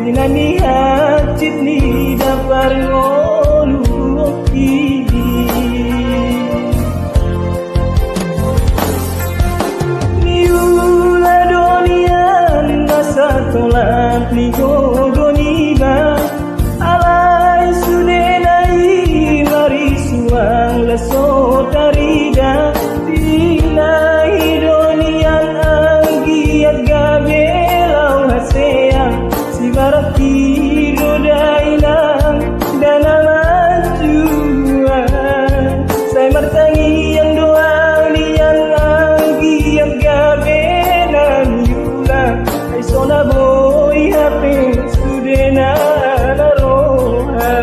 Pinanihacit ni dapar ngoluki niula donian nasa tolak ni gogoniba alai sudenai mari suang leso tarida pinai donian anggiat gabelau haseang si baraki rodailang dana majuan saya martangi yang doa nian anggiat gabelan yula ay sona boy hape sudena naroha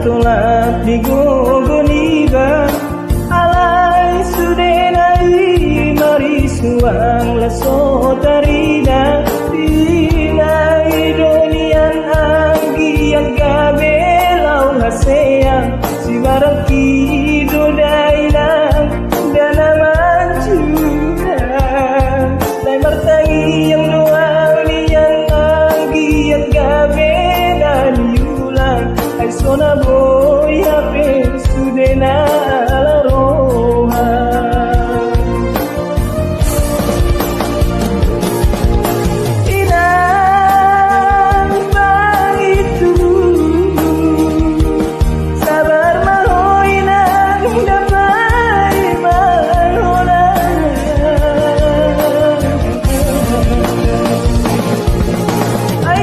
tolak di gogoniba alai sudenai mari suang leso tarida pinai donian anggiat gabelau haseang si baraki dodailang dana manjuran lai martangi yang doa nian anggiat gabelan yulang ay sona boy hape sudena laroha inang bangitu sabar mahoy nang dapat mahona ay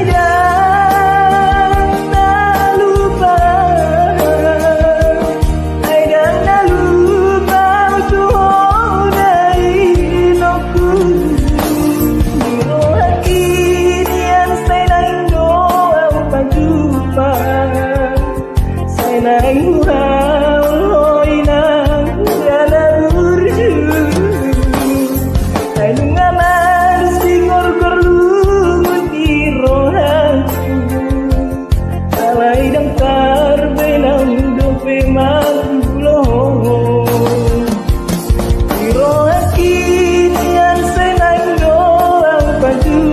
Baju